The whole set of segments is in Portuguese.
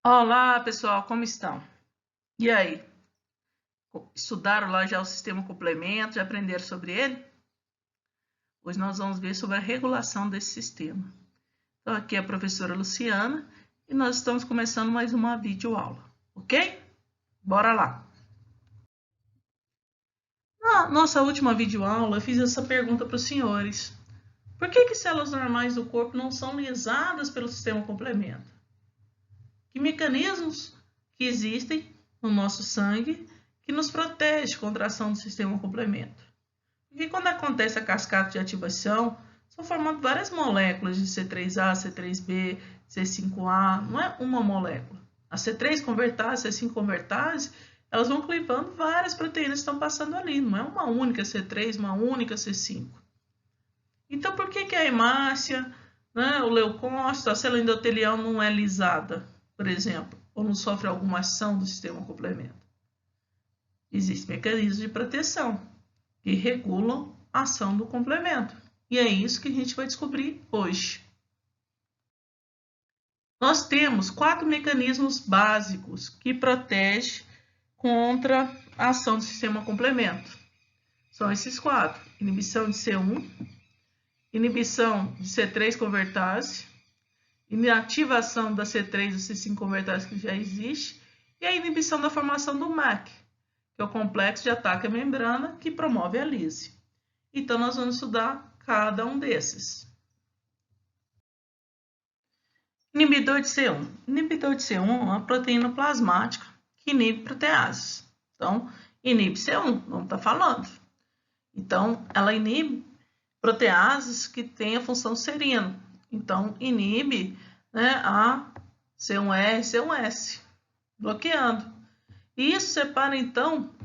Olá, pessoal, como estão? E aí? Estudaram lá já o sistema complemento? Já aprenderam sobre ele? Hoje nós vamos ver sobre a regulação desse sistema. Então, aqui é a professora Luciana e nós estamos começando mais uma videoaula, ok? Bora lá! Na nossa última videoaula, eu fiz essa pergunta para os senhores. Por que células normais do corpo não são lesadas pelo sistema complemento? Que mecanismos que existem no nosso sangue que nos protege contra a ação do sistema complemento? Porque quando acontece a cascata de ativação, são formando várias moléculas de C3A, C3B, C5A, não é uma molécula. A C3 convertase, C5 convertase, elas vão clivando várias proteínas que estão passando ali, não é uma única C3, uma única C5. Então, por que a hemácia, né, o leucócito, a célula endotelial não é lisada, por exemplo, ou não sofre alguma ação do sistema complemento? Existem mecanismos de proteção que regulam a ação do complemento. E é isso que a gente vai descobrir hoje. Nós temos 4 mecanismos básicos que protegem contra a ação do sistema complemento. São esses 4. Inibição de C1, inibição de C3 convertase, inativação da C3 ou C5 convertase que já existe, e a inibição da formação do MAC, que é o complexo de ataque à membrana que promove a lise. Então, nós vamos estudar cada um desses. Inibidor de C1. Inibidor de C1 é uma proteína plasmática que inibe proteases. Então, inibe C1, vamos estar falando. Então, ela inibe proteases que têm a função serina. Então, inibe, né, a C1R, C1S, bloqueando. E isso separa, então,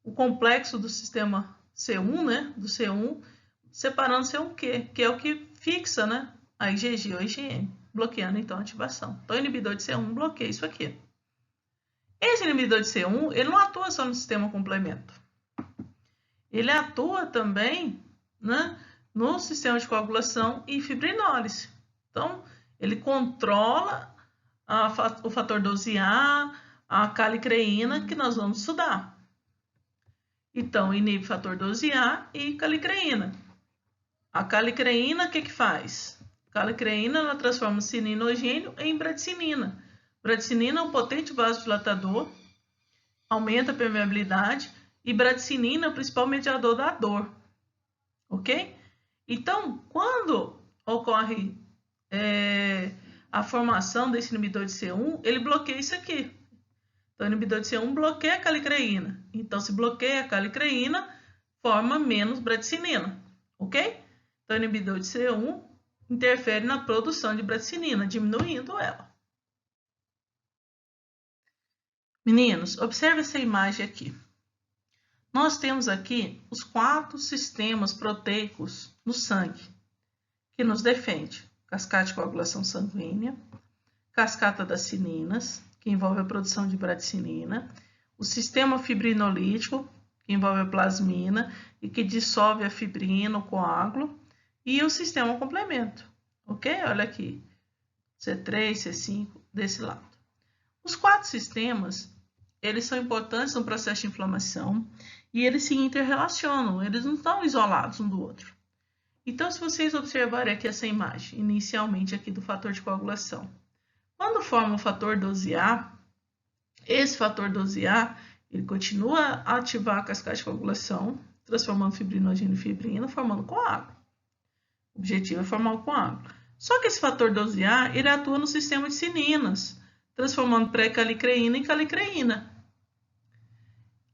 o complexo do sistema C1, né, do C1, separando C1Q, que é o que fixa, né, a IgG ou IgM, bloqueando, então, a ativação. Então, o inibidor de C1 bloqueia isso aqui. Esse inibidor de C1, ele não atua só no sistema complemento. Ele atua também, né, no sistema de coagulação e fibrinólise. Então, ele controla o fator 12A, a calicreína, que nós vamos estudar. Então, inibe fator 12A e calicreína. A calicreína, o que faz? A calicreína, ela transforma o cininogênio em bradicinina. Bradicinina é um potente vasodilatador, aumenta a permeabilidade, e bradicinina é o principal mediador da dor. Ok? Então, quando ocorre a formação desse inibidor de C1, ele bloqueia isso aqui. Então, o inibidor de C1 bloqueia a calicreína. Então, se bloqueia a calicreína, forma menos bradicinina. Ok? Então, o inibidor de C1 interfere na produção de bradicinina, diminuindo ela. Meninos, observe essa imagem aqui. Nós temos aqui os 4 sistemas proteicos no sangue que nos defende. Cascata de coagulação sanguínea, cascata das cininas, que envolve a produção de bradicinina, o sistema fibrinolítico, que envolve a plasmina e que dissolve a fibrina, o coágulo, e o sistema complemento, ok? Olha aqui, C3, C5, desse lado. Os 4 sistemas, eles são importantes no processo de inflamação e eles se interrelacionam, eles não estão isolados um do outro. Então, se vocês observarem aqui essa imagem, inicialmente aqui do fator de coagulação, quando forma o fator 12A, esse fator 12A, ele continua a ativar a cascata de coagulação, transformando fibrinogênio em fibrina, formando coágulo. O objetivo é formar o coágulo. Só que esse fator 12A, ele atua no sistema de cininas, transformando pré-calicreína em calicreína.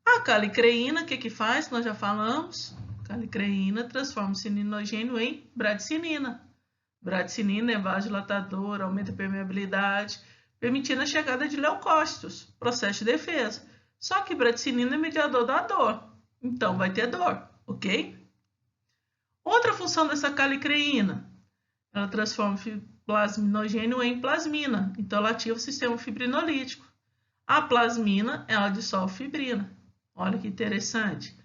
A calicreína, o que faz? Nós já falamos. Calicreína transforma o cininogênio em bradicinina. Bradicinina é vasodilatadora, aumenta a permeabilidade, permitindo a chegada de leucócitos, processo de defesa. Só que bradicinina é mediador da dor, então vai ter dor, ok? Outra função dessa calicreína, ela transforma o plasminogênio em plasmina, então ela ativa o sistema fibrinolítico. A plasmina, ela dissolve fibrina. Olha que interessante.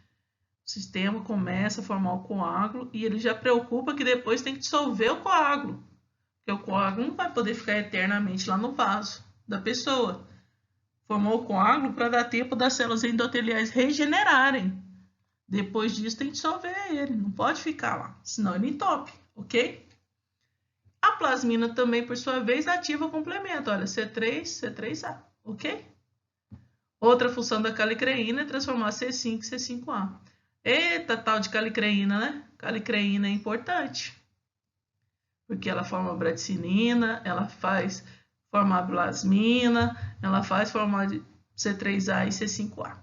O sistema começa a formar o coágulo e ele já preocupa que depois tem que dissolver o coágulo, porque o coágulo não vai poder ficar eternamente lá no vaso, da pessoa. Formou o coágulo para dar tempo das células endoteliais regenerarem. Depois disso tem que dissolver ele, não pode ficar lá, senão ele entope, ok? A plasmina também, por sua vez, ativa o complemento, olha, C3, C3A, ok? Outra função da calicreína é transformar C5 em C5A. Eita, tal de calicreína, né? Calicreína é importante, porque ela forma bradicinina, ela faz formar plasmina, ela faz formar C3A e C5A,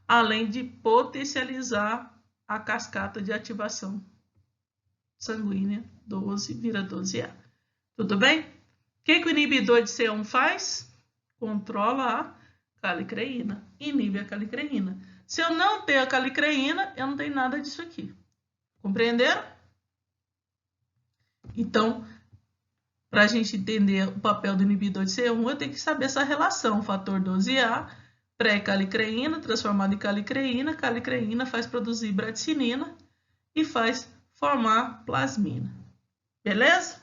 além de potencializar a cascata de ativação sanguínea 12 vira 12A. Tudo bem? O que o inibidor de C1 faz? Controla a calicreína, inibe a calicreína. Se eu não tenho a calicreína, eu não tenho nada disso aqui. Compreenderam? Então, para a gente entender o papel do inibidor de C1, eu tenho que saber essa relação, fator 12A, pré-calicreína, transformado em calicreína, calicreína faz produzir bradicinina e faz formar plasmina. Beleza?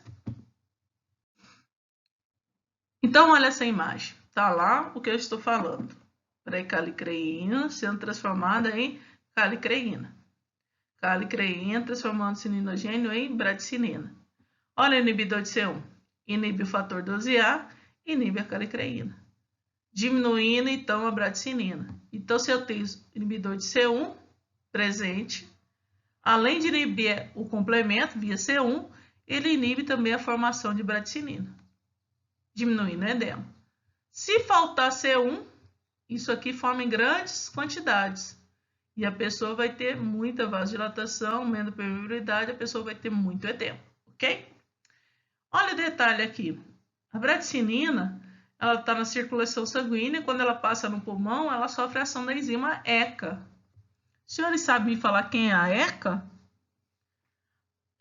Então, olha essa imagem. Tá lá o que eu estou falando. Pré-calicreína sendo transformada em calicreína. Calicreína transformando cininogênio em bradicinina. Olha o inibidor de C1. Inibe o fator 12A, inibe a calicreína. Diminuindo, então, a bradicinina. Então, se eu tenho inibidor de C1 presente, além de inibir o complemento via C1, ele inibe também a formação de bradicinina, diminuindo o edema. Se faltar C1, isso aqui forma em grandes quantidades. E a pessoa vai ter muita vasodilatação, menos permeabilidade, a pessoa vai ter muito edema, ok? Olha o detalhe aqui. A bradicinina, ela está na circulação sanguínea, quando ela passa no pulmão, ela sofre a ação da enzima ECA. Os senhores sabem me falar quem é a ECA?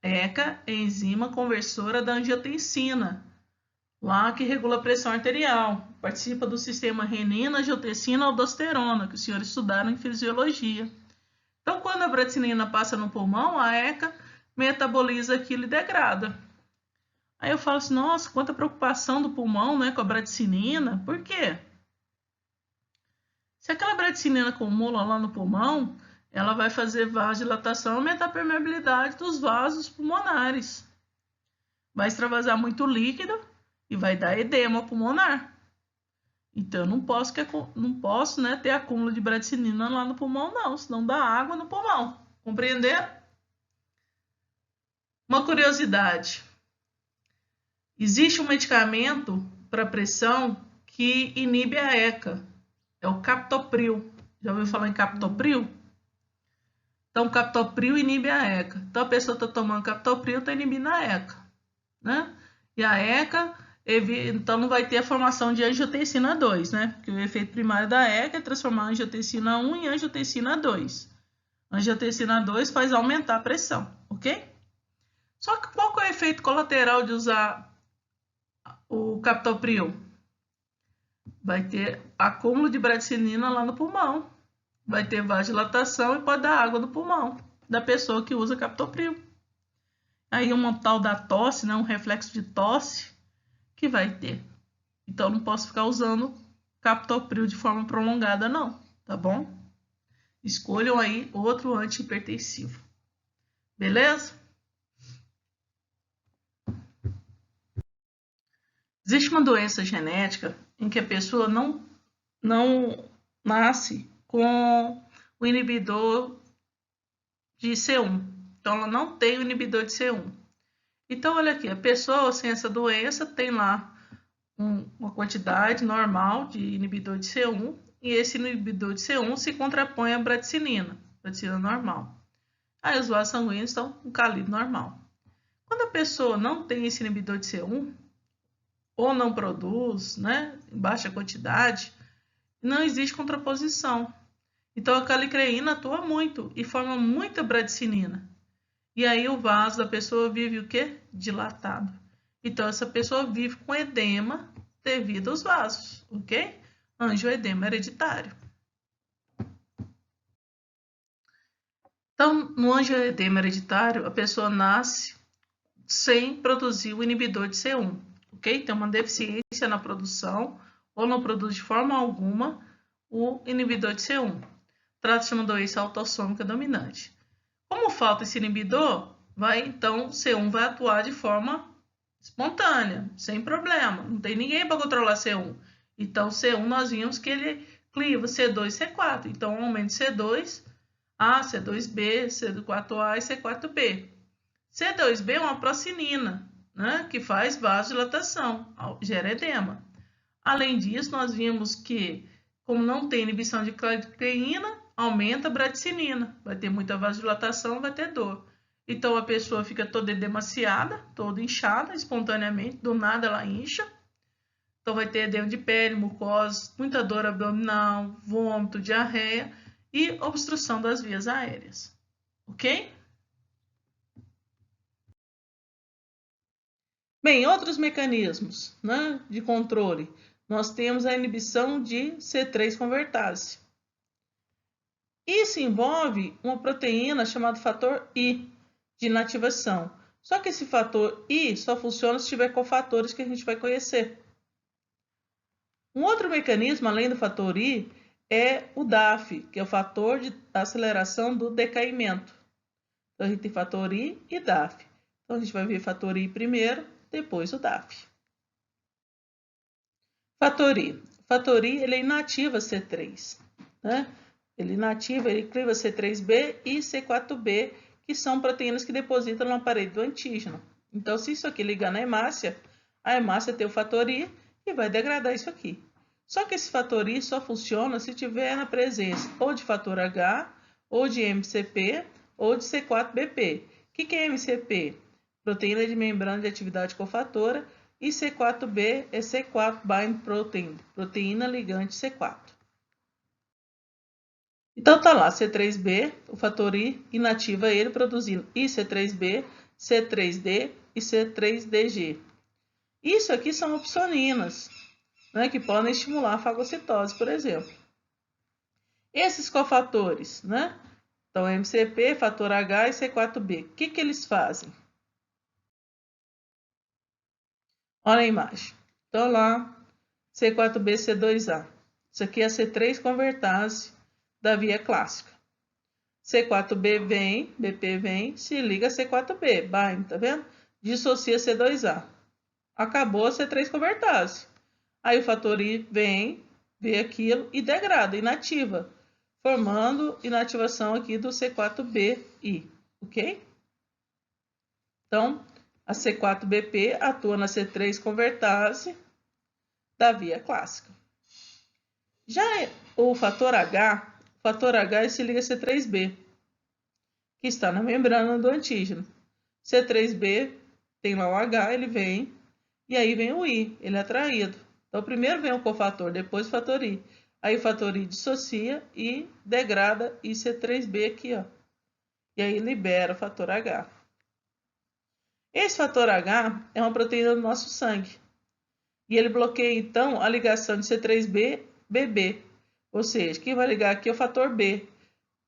ECA é a enzima conversora da angiotensina, lá que regula a pressão arterial. Participa do sistema renina, angiotensina, aldosterona, que os senhores estudaram em fisiologia. Então, quando a bradicinina passa no pulmão, a ECA metaboliza aquilo e degrada. Aí eu falo assim, nossa, quanta preocupação do pulmão, né, com a bradicinina. Por quê? Se aquela bradicinina acumula lá no pulmão, ela vai fazer vasodilatação e aumentar a permeabilidade dos vasos pulmonares. Vai extravasar muito líquido e vai dar edema pulmonar. Então, eu não posso né, ter acúmulo de bradicinina lá no pulmão, não, senão dá água no pulmão. Compreenderam? Uma curiosidade. Existe um medicamento para pressão que inibe a ECA. É o captopril. Já ouviu falar em captopril? Então, o captopril inibe a ECA. Então, a pessoa está tomando captopril, está inibindo a ECA. Né? E a ECA, então, não vai ter a formação de angiotensina 2, né? Porque o efeito primário da ECA é transformar a angiotensina 1 em angiotensina 2. A angiotensina 2 faz aumentar a pressão, ok? Só que qual que é o efeito colateral de usar o captopril? Vai ter acúmulo de bradicinina lá no pulmão. Vai ter vasodilatação e pode dar água no pulmão da pessoa que usa captopril. Aí uma tal da tosse, né, um reflexo de tosse que vai ter. Então, não posso ficar usando captopril de forma prolongada, não, tá bom? Escolham aí outro antihipertensivo. Beleza? Existe uma doença genética em que a pessoa não nasce com o inibidor de C1. Então, ela não tem o inibidor de C1. Então, olha aqui, a pessoa sem essa doença tem lá uma quantidade normal de inibidor de C1 e esse inibidor de C1 se contrapõe à bradicinina normal. Aí os vasos sanguíneos estão com calibre normal. Quando a pessoa não tem esse inibidor de C1 ou não produz, né, em baixa quantidade, não existe contraposição. Então, a calicreína atua muito e forma muita bradicinina. E aí o vaso da pessoa vive o quê? Dilatado. Então, essa pessoa vive com edema devido aos vasos, ok? Angioedema hereditário. Então, no angioedema hereditário, a pessoa nasce sem produzir o inibidor de C1, ok? Tem uma deficiência na produção ou não produz de forma alguma o inibidor de C1. Trata-se de uma doença autossômica dominante. Como falta esse inibidor, então C1 vai atuar de forma espontânea, sem problema. Não tem ninguém para controlar C1. Então, C1 nós vimos que ele cliva C2 e C4. Então, aumenta C2A, C2B, C4A e C4B. C2B é uma procinina, né, que faz vasodilatação, gera edema. Além disso, nós vimos que, como não tem inibição de claudicreína, aumenta a bradicinina. Vai ter muita vasodilatação, vai ter dor. Então, a pessoa fica toda edemaciada, toda inchada, espontaneamente, do nada ela incha. Então, vai ter edema de pele, mucosa, muita dor abdominal, vômito, diarreia e obstrução das vias aéreas. Ok? Bem, outros mecanismos, né, de controle. Nós temos a inibição de C3 convertase. Isso envolve uma proteína chamada fator I, de inativação. Só que esse fator I só funciona se tiver cofatores que a gente vai conhecer. Um outro mecanismo, além do fator I, é o DAF, que é o fator de aceleração do decaimento. Então, a gente tem fator I e DAF. Então, a gente vai ver fator I primeiro, depois o DAF. Fator I. Fator I, ele inativa C3, né? Ele inativa, ele cliva C3b e C4b, que são proteínas que depositam na parede do antígeno. Então, se isso aqui ligar na hemácia, a hemácia tem o fator I e vai degradar isso aqui. Só que esse fator I só funciona se tiver na presença ou de fator H, ou de MCP, ou de C4BP. O que é MCP? Proteína de membrana de atividade cofatora, e C4B é C4 Bind Protein, proteína ligante C4. Então tá lá, C3B, o fator I inativa ele, produzindo IC3B, C3D e C3DG. Isso aqui são opsoninas, né, que podem estimular a fagocitose, por exemplo. Esses cofatores, né? Então, MCP, fator H e C4B, o que eles fazem? Olha a imagem. Então, lá, C4B, C2A. Isso aqui é a C3 convertase da via clássica. C4B vem, BP vem, se liga a C4B, bind, tá vendo? Dissocia C2A. Acabou a C3 convertase. Aí o fator I vem, vê aquilo e degrada, inativa, formando inativação aqui do C4BI, ok? Então, a C4BP atua na C3 convertase da via clássica. Já o fator H se liga a C3B, que está na membrana do antígeno. C3B tem lá o H, ele vem, e aí vem o I, ele é atraído. Então, primeiro vem o cofator, depois o fator I. Aí o fator I dissocia e degrada IC3B aqui, ó. E aí libera o fator H. Esse fator H é uma proteína do nosso sangue. E ele bloqueia, então, a ligação de C3B-BB. Ou seja, quem vai ligar aqui é o fator B,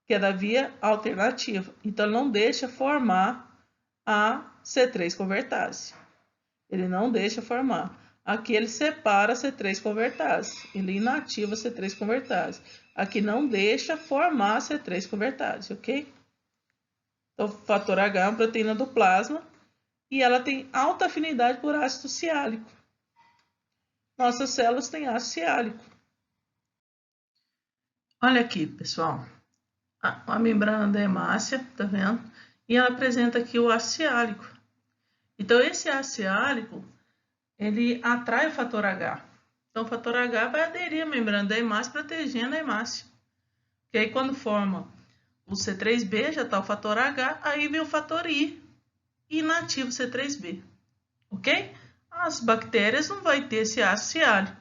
que é da via alternativa. Então, não deixa formar a C3 convertase. Ele não deixa formar. Aqui ele separa a C3 convertase. Ele inativa a C3 convertase. Aqui não deixa formar a C3 convertase, ok? Então, o fator H é uma proteína do plasma e ela tem alta afinidade por ácido ciálico. Nossas células têm ácido ciálico. Olha aqui, pessoal. A membrana da hemácia, tá vendo? E ela apresenta aqui o ácido ciálico. Então, esse ácido ciálico, ele atrai o fator H. Então, o fator H vai aderir à membrana da hemácia, protegendo a hemácia. E aí, quando forma o C3B, já está o fator H, aí vem o fator I, e inativa o C3B. Ok? As bactérias não vão ter esse ácido ciálico.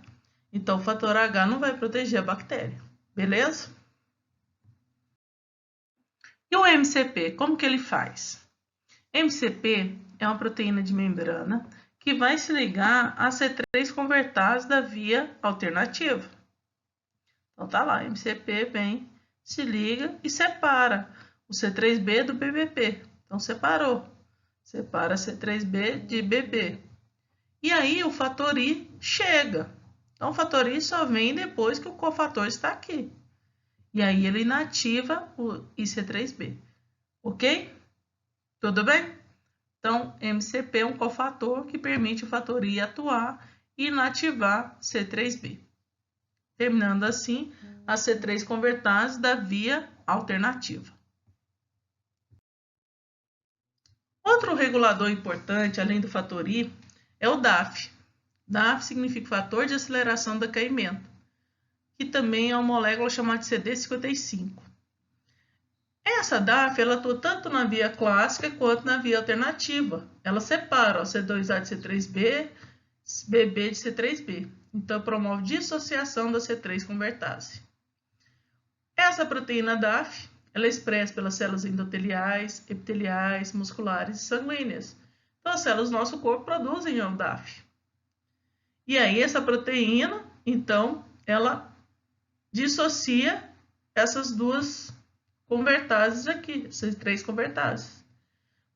Então, o fator H não vai proteger a bactéria. Beleza? E o MCP, como que ele faz? MCP é uma proteína de membrana que vai se ligar a C3 convertase da via alternativa. Então, tá lá, MCP vem, se liga e separa o C3B do BBP. Então, separou. Separa C3B de BB. E aí, o fator I chega. Então, o fator I só vem depois que o cofator está aqui. E aí ele inativa o IC3B. Ok? Tudo bem? Então, MCP é um cofator que permite o fator I atuar e inativar C3B. Terminando assim a C3 convertase da via alternativa. Outro regulador importante, além do fator I, é o DAF. DAF significa fator de aceleração do decaimento, que também é uma molécula chamada de CD55. Essa DAF ela atua tanto na via clássica quanto na via alternativa. Ela separa o C2A de C3B, BB de C3B. Então, promove dissociação da C3 convertase. Essa proteína DAF ela é expressa pelas células endoteliais, epiteliais, musculares e sanguíneas. Então, as células do nosso corpo produzem o DAF. E aí, essa proteína, então, ela dissocia essas duas convertases aqui, essas 3 convertases.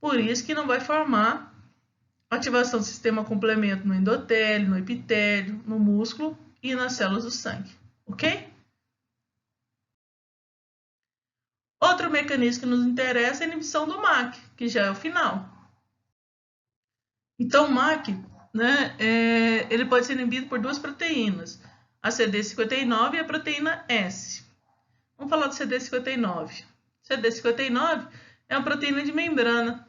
Por isso que não vai formar ativação do sistema complemento no endotélio, no epitélio, no músculo e nas células do sangue, ok? Outro mecanismo que nos interessa é a inibição do MAC, que já é o final. Então, o MAC, né, ele pode ser inibido por 2 proteínas, a CD59 e a proteína S. Vamos falar do CD59. CD59 é uma proteína de membrana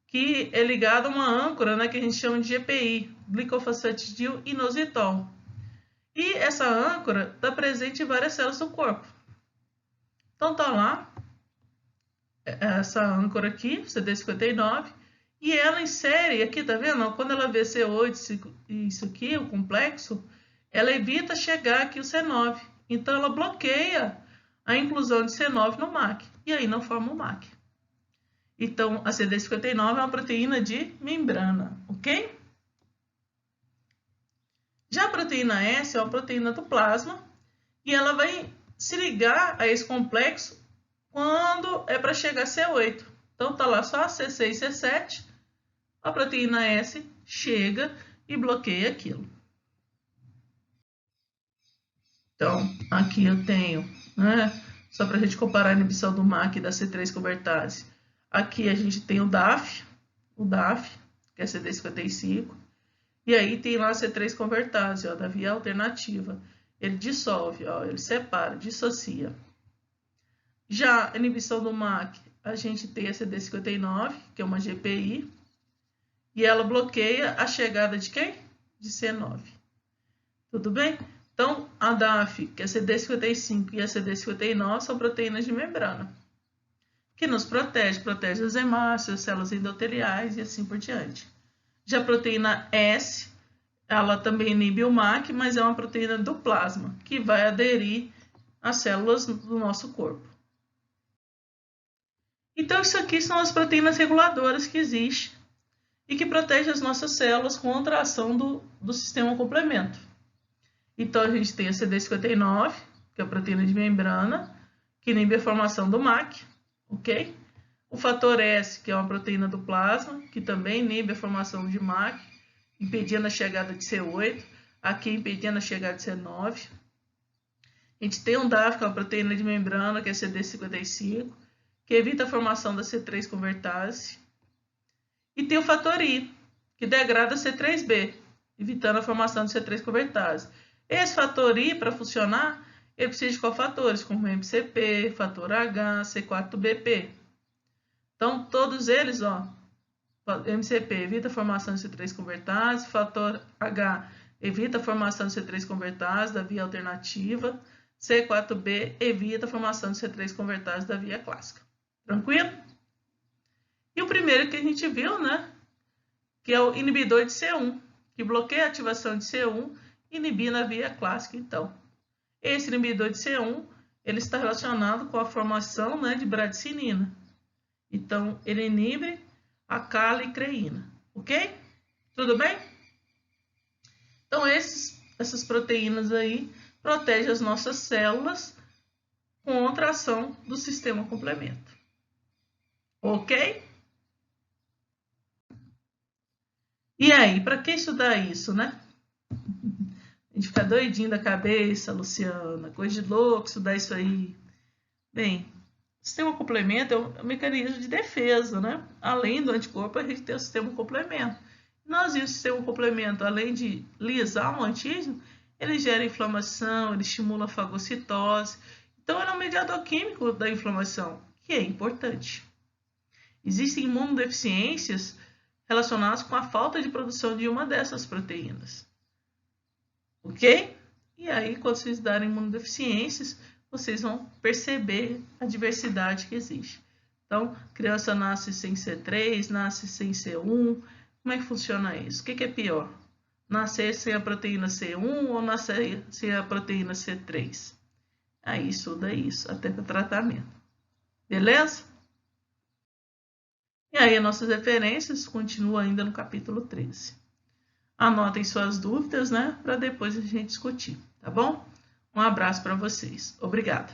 que é ligada a uma âncora, né, que a gente chama de GPI, glicofosfatidil inositol. E essa âncora está presente em várias células do corpo. Então, tá lá essa âncora aqui, CD59, e ela insere, aqui tá vendo? Quando ela vê C8, isso aqui, o complexo, ela evita chegar aqui o C9. Então, ela bloqueia a inclusão de C9 no MAC, e aí não forma o MAC. Então, a CD59 é uma proteína de membrana, ok? Já a proteína S é uma proteína do plasma, e ela vai se ligar a esse complexo quando é para chegar a C8. Então, tá lá só C6 e C7, a proteína S chega e bloqueia aquilo. Então, aqui eu tenho, né, só para a gente comparar a inibição do MAC e da C3 convertase. Aqui a gente tem o DAF, que é CD55, e aí tem lá a C3 convertase, ó, da via alternativa. Ele dissolve, ó, ele separa, dissocia. Já a inibição do MAC, a gente tem a CD59, que é uma GPI, e ela bloqueia a chegada de quem? De C9. Tudo bem? Então, a DAF, que é a CD55 e a CD59, são proteínas de membrana, que nos protege as hemácias, as células endoteliais e assim por diante. Já a proteína S, ela também inibe o MAC, mas é uma proteína do plasma, que vai aderir às células do nosso corpo. Então, isso aqui são as proteínas reguladoras que existem e que protegem as nossas células contra a ação do sistema complemento. Então, a gente tem a CD59, que é a proteína de membrana, que inibe a formação do MAC, ok? O fator S, que é uma proteína do plasma, que também inibe a formação de MAC, impedindo a chegada de C8, aqui impedindo a chegada de C9. A gente tem um DAF, que é uma proteína de membrana, que é CD55, que evita a formação da C3 convertase. E tem o fator I, que degrada a C3B, evitando a formação de C3 convertase. Esse fator I, para funcionar, ele precisa de cofatores, como MCP, fator H, C4BP. Então, todos eles, ó, MCP evita a formação de C3 convertase, fator H evita a formação de C3 convertase da via alternativa, C4B evita a formação de C3 convertase da via clássica. Tranquilo? E o primeiro que a gente viu, né, que é o inibidor de C1, que bloqueia a ativação de C1, inibindo a via clássica, então. Esse inibidor de C1, ele está relacionado com a formação, né, de bradicinina. Então, ele inibe a calicreína, ok? Tudo bem? Então, essas proteínas aí protegem as nossas células contra a ação do sistema complemento. Ok? E aí, para que estudar isso, né? A gente fica doidinho da cabeça, Luciana, coisa de louco estudar isso aí. Bem, o sistema complemento é um mecanismo de defesa, né? Além do anticorpo, a gente tem o sistema complemento. Nós e o sistema complemento, além de lisar o antígeno, ele gera inflamação, ele estimula a fagocitose. Então, ele é um mediador químico da inflamação, que é importante. Existem imunodeficiências relacionadas com a falta de produção de uma dessas proteínas. Ok? E aí, quando vocês darem imunodeficiências, vocês vão perceber a diversidade que existe. Então, criança nasce sem C3, nasce sem C1. Como é que funciona isso? O que é pior? Nascer sem a proteína C1 ou nascer sem a proteína C3? Aí estuda isso, até para tratamento. Beleza? E aí, as nossas referências continuam ainda no capítulo 13. Anotem suas dúvidas, né? Para depois a gente discutir, tá bom? Um abraço para vocês. Obrigada.